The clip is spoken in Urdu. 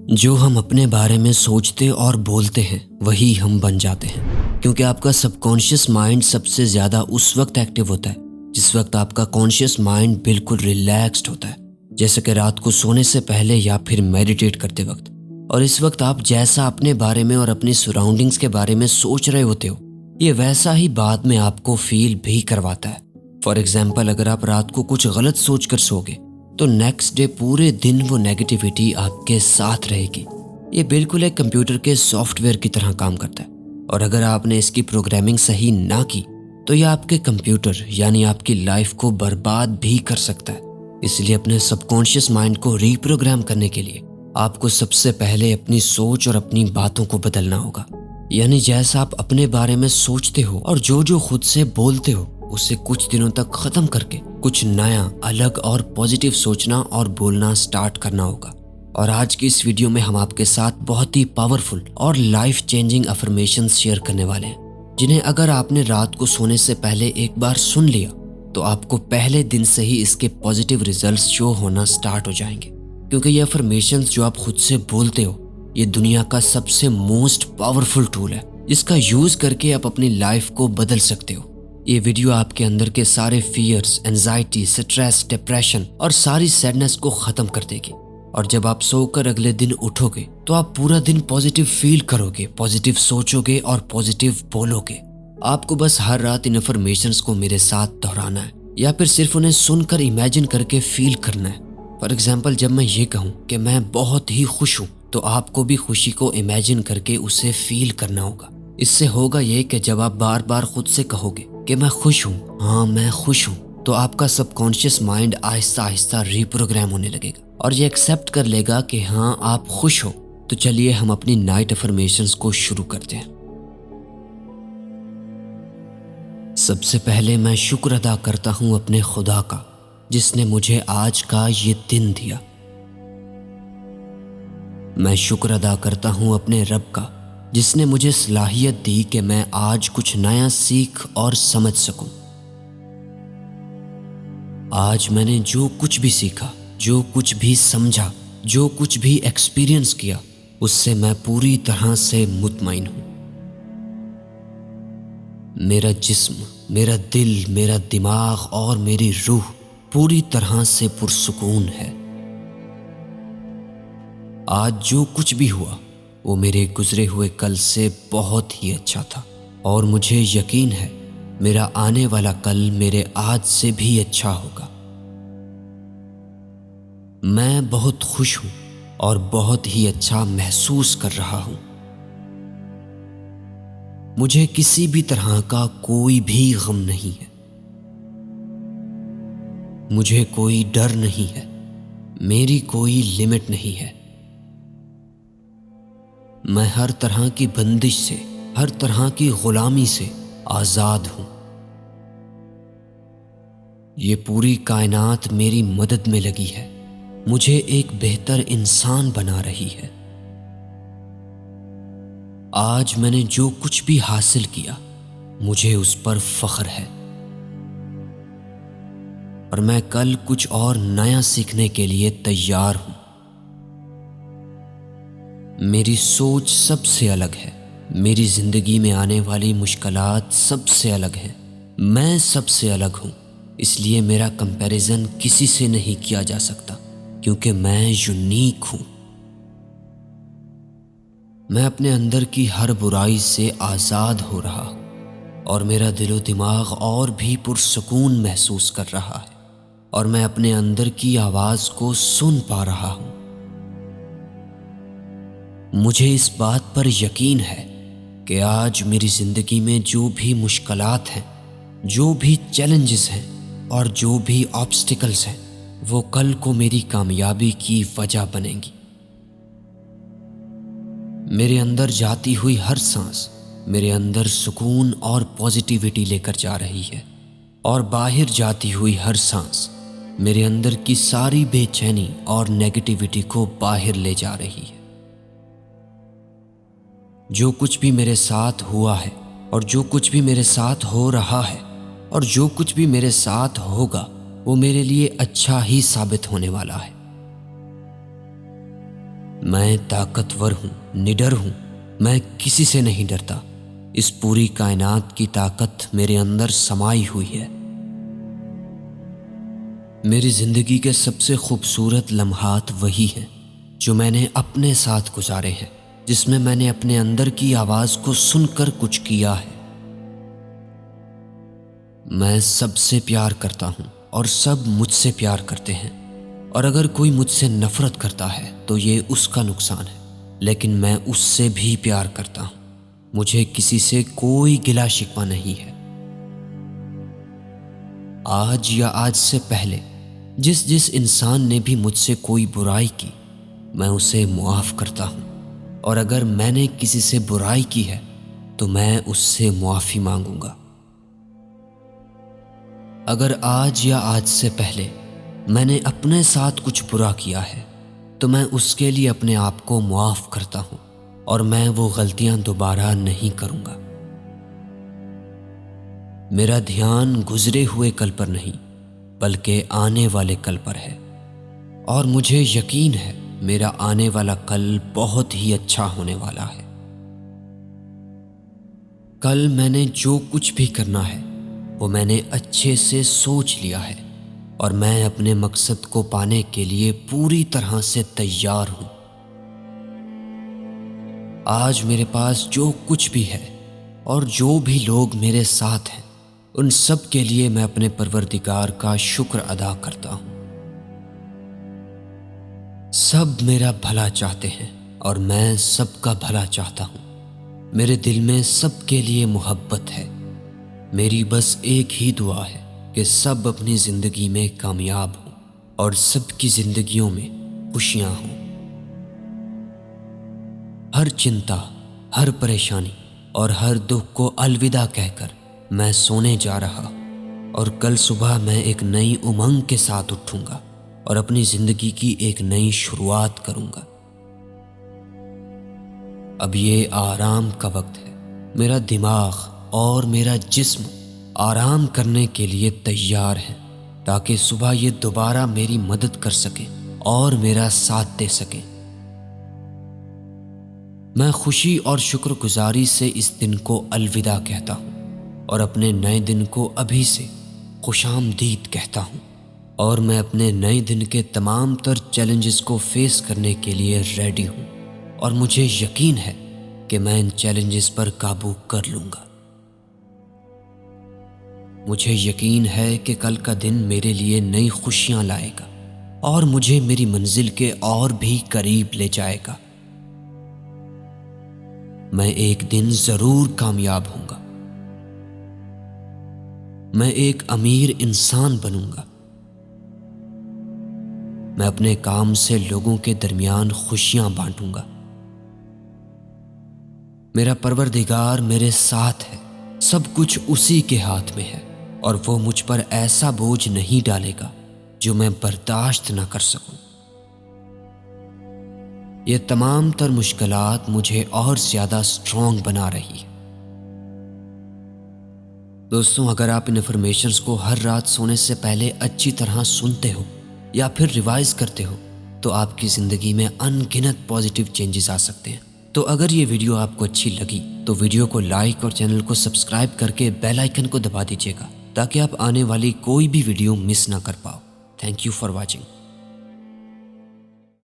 جو ہم اپنے بارے میں سوچتے اور بولتے ہیں وہی ہم بن جاتے ہیں، کیونکہ آپ کا سب کانشیس مائنڈ سب سے زیادہ اس وقت ایکٹیو ہوتا ہے جس وقت آپ کا کانشیس مائنڈ بالکل ریلیکسڈ ہوتا ہے، جیسے کہ رات کو سونے سے پہلے یا پھر میڈیٹیٹ کرتے وقت۔ اور اس وقت آپ جیسا اپنے بارے میں اور اپنی سراؤنڈنگز کے بارے میں سوچ رہے ہوتے ہو، یہ ویسا ہی بعد میں آپ کو فیل بھی کرواتا ہے۔ فار ایگزامپل، اگر آپ رات کو کچھ غلط سوچ کر سو گے تو نیکسٹ ڈے پورے دن وہ نیگیٹیوٹی آپ کے ساتھ رہے گی۔ یہ بالکل ایک کمپیوٹر کے سافٹ ویئر کی طرح کام کرتا ہے، اور اگر آپ نے اس کی پروگرامنگ صحیح نہ کی تو یہ آپ کے کمپیوٹر یعنی آپ کی لائف کو برباد بھی کر سکتا ہے۔ اس لیے اپنے سب کانشیس مائنڈ کو ری پروگرام کرنے کے لیے آپ کو سب سے پہلے اپنی سوچ اور اپنی باتوں کو بدلنا ہوگا، یعنی جیسا آپ اپنے بارے میں سوچتے ہو اور جو خود سے بولتے ہو اسے کچھ دنوں تک ختم کر کے کچھ نیا، الگ اور پازیٹیو سوچنا اور بولنا سٹارٹ کرنا ہوگا۔ اور آج کی اس ویڈیو میں ہم آپ کے ساتھ بہت ہی پاورفل اور لائف چینجنگ افرمیشنز شیئر کرنے والے ہیں، جنہیں اگر آپ نے رات کو سونے سے پہلے ایک بار سن لیا تو آپ کو پہلے دن سے ہی اس کے پازیٹیو ریزلٹس شو ہونا سٹارٹ ہو جائیں گے، کیونکہ یہ افرمیشنز جو آپ خود سے بولتے ہو یہ دنیا کا سب سے موسٹ پاورفل ٹول ہے، جس کا یوز کر کے آپ اپنی لائف کو بدل سکتے ہو۔ یہ ویڈیو آپ کے اندر کے سارے فیئرز، انزائٹی، سٹریس، ڈپریشن اور ساری سیڈنس کو ختم کر دے گی، اور جب آپ سو کر اگلے دن اٹھو گے تو آپ پورا دن پازیٹیو فیل کرو گے، پازیٹیو سوچو گے اور پازیٹیو بولو گے۔ آپ کو بس ہر رات ان افرمیشنز کو میرے ساتھ دہرانا ہے، یا پھر صرف انہیں سن کر امیجن کر کے فیل کرنا ہے۔ فار ایگزامپل، جب میں یہ کہوں کہ میں بہت ہی خوش ہوں تو آپ کو بھی خوشی کو امیجن کر کے اسے فیل کرنا ہوگا۔ اس سے ہوگا یہ کہ جب آپ بار بار خود سے کہو گے کہ میں خوش ہوں، ہاں میں خوش ہوں، تو آپ کا سب کانشیس مائنڈ آہستہ آہستہ ری پروگرام ہونے لگے گا اور یہ ایکسیپٹ کر لے گا کہ ہاں آپ خوش ہو۔ تو چلیے ہم اپنی نائٹ افرمیشنز کو شروع کرتے ہیں۔ سب سے پہلے میں شکر ادا کرتا ہوں اپنے خدا کا، جس نے مجھے آج کا یہ دن دیا۔ میں شکر ادا کرتا ہوں اپنے رب کا، جس نے مجھے صلاحیت دی کہ میں آج کچھ نیا سیکھ اور سمجھ سکوں۔ آج میں نے جو کچھ بھی سیکھا، جو کچھ بھی سمجھا، جو کچھ بھی ایکسپیرینس کیا، اس سے میں پوری طرح سے مطمئن ہوں۔ میرا جسم، میرا دل، میرا دماغ اور میری روح پوری طرح سے پرسکون ہے۔ آج جو کچھ بھی ہوا وہ میرے گزرے ہوئے کل سے بہت ہی اچھا تھا، اور مجھے یقین ہے میرا آنے والا کل میرے آج سے بھی اچھا ہوگا۔ میں بہت خوش ہوں اور بہت ہی اچھا محسوس کر رہا ہوں۔ مجھے کسی بھی طرح کا کوئی بھی غم نہیں ہے، مجھے کوئی ڈر نہیں ہے، میری کوئی لمٹ نہیں ہے۔ میں ہر طرح کی بندش سے، ہر طرح کی غلامی سے آزاد ہوں۔ یہ پوری کائنات میری مدد میں لگی ہے، مجھے ایک بہتر انسان بنا رہی ہے۔ آج میں نے جو کچھ بھی حاصل کیا مجھے اس پر فخر ہے، اور میں کل کچھ اور نیا سیکھنے کے لیے تیار ہوں۔ میری سوچ سب سے الگ ہے، میری زندگی میں آنے والی مشکلات سب سے الگ ہیں، میں سب سے الگ ہوں، اس لیے میرا کمپیریزن کسی سے نہیں کیا جا سکتا، کیونکہ میں یونیک ہوں۔ میں اپنے اندر کی ہر برائی سے آزاد ہو رہا ہوں، اور میرا دل و دماغ اور بھی پرسکون محسوس کر رہا ہے، اور میں اپنے اندر کی آواز کو سن پا رہا ہوں۔ مجھے اس بات پر یقین ہے کہ آج میری زندگی میں جو بھی مشکلات ہیں، جو بھی چیلنجز ہیں اور جو بھی آبسٹیکلز ہیں، وہ کل کو میری کامیابی کی وجہ بنیں گی۔ میرے اندر جاتی ہوئی ہر سانس میرے اندر سکون اور پازیٹیوٹی لے کر جا رہی ہے، اور باہر جاتی ہوئی ہر سانس میرے اندر کی ساری بے چینی اور نیگیٹیوٹی کو باہر لے جا رہی ہے۔ جو کچھ بھی میرے ساتھ ہوا ہے، اور جو کچھ بھی میرے ساتھ ہو رہا ہے، اور جو کچھ بھی میرے ساتھ ہوگا، وہ میرے لیے اچھا ہی ثابت ہونے والا ہے۔ میں طاقتور ہوں، نڈر ہوں، میں کسی سے نہیں ڈرتا۔ اس پوری کائنات کی طاقت میرے اندر سمائی ہوئی ہے۔ میری زندگی کے سب سے خوبصورت لمحات وہی ہیں جو میں نے اپنے ساتھ گزارے ہیں، جس میں میں نے اپنے اندر کی آواز کو سن کر کچھ کیا ہے۔ میں سب سے پیار کرتا ہوں اور سب مجھ سے پیار کرتے ہیں، اور اگر کوئی مجھ سے نفرت کرتا ہے تو یہ اس کا نقصان ہے، لیکن میں اس سے بھی پیار کرتا ہوں۔ مجھے کسی سے کوئی گلا شکوہ نہیں ہے۔ آج یا آج سے پہلے جس انسان نے بھی مجھ سے کوئی برائی کی، میں اسے معاف کرتا ہوں، اور اگر میں نے کسی سے برائی کی ہے تو میں اس سے معافی مانگوں گا۔ اگر آج یا آج سے پہلے میں نے اپنے ساتھ کچھ برا کیا ہے تو میں اس کے لیے اپنے آپ کو معاف کرتا ہوں، اور میں وہ غلطیاں دوبارہ نہیں کروں گا۔ میرا دھیان گزرے ہوئے کل پر نہیں بلکہ آنے والے کل پر ہے، اور مجھے یقین ہے میرا آنے والا کل بہت ہی اچھا ہونے والا ہے۔ کل میں نے جو کچھ بھی کرنا ہے وہ میں نے اچھے سے سوچ لیا ہے، اور میں اپنے مقصد کو پانے کے لیے پوری طرح سے تیار ہوں۔ آج میرے پاس جو کچھ بھی ہے اور جو بھی لوگ میرے ساتھ ہیں، ان سب کے لیے میں اپنے پروردگار کا شکر ادا کرتا ہوں۔ سب میرا بھلا چاہتے ہیں اور میں سب کا بھلا چاہتا ہوں۔ میرے دل میں سب کے لیے محبت ہے۔ میری بس ایک ہی دعا ہے کہ سب اپنی زندگی میں کامیاب ہوں اور سب کی زندگیوں میں خوشیاں ہوں۔ ہر چنتا، ہر پریشانی اور ہر دکھ کو الوداع کہہ کر میں سونے جا رہا، اور کل صبح میں ایک نئی امنگ کے ساتھ اٹھوں گا اور اپنی زندگی کی ایک نئی شروعات کروں گا۔ اب یہ آرام کا وقت ہے۔ میرا دماغ اور میرا جسم آرام کرنے کے لیے تیار ہیں، تاکہ صبح یہ دوبارہ میری مدد کر سکیں اور میرا ساتھ دے سکیں۔ میں خوشی اور شکر گزاری سے اس دن کو الوداع کہتا ہوں، اور اپنے نئے دن کو ابھی سے خوش آمدید کہتا ہوں، اور میں اپنے نئے دن کے تمام تر چیلنجز کو فیس کرنے کے لیے ریڈی ہوں، اور مجھے یقین ہے کہ میں ان چیلنجز پر قابو کر لوں گا۔ مجھے یقین ہے کہ کل کا دن میرے لیے نئی خوشیاں لائے گا اور مجھے میری منزل کے اور بھی قریب لے جائے گا۔ میں ایک دن ضرور کامیاب ہوں گا۔ میں ایک امیر انسان بنوں گا۔ میں اپنے کام سے لوگوں کے درمیان خوشیاں بانٹوں گا۔ میرا پروردگار میرے ساتھ ہے، سب کچھ اسی کے ہاتھ میں ہے، اور وہ مجھ پر ایسا بوجھ نہیں ڈالے گا جو میں برداشت نہ کر سکوں۔ یہ تمام تر مشکلات مجھے اور زیادہ اسٹرانگ بنا رہی ہے۔ دوستوں، اگر آپ ان انفارمیشنز کو ہر رات سونے سے پہلے اچھی طرح سنتے ہو یا پھر ریوائز کرتے ہو تو آپ کی زندگی میں ان گنت پازیٹیو چینجز آ سکتے ہیں۔ تو اگر یہ ویڈیو آپ کو اچھی لگی تو ویڈیو کو لائک اور چینل کو سبسکرائب کر کے بیل آئیکن کو دبا دیجیے گا، تاکہ آپ آنے والی کوئی بھی ویڈیو مس نہ کر پاؤ۔ Thank you for watching.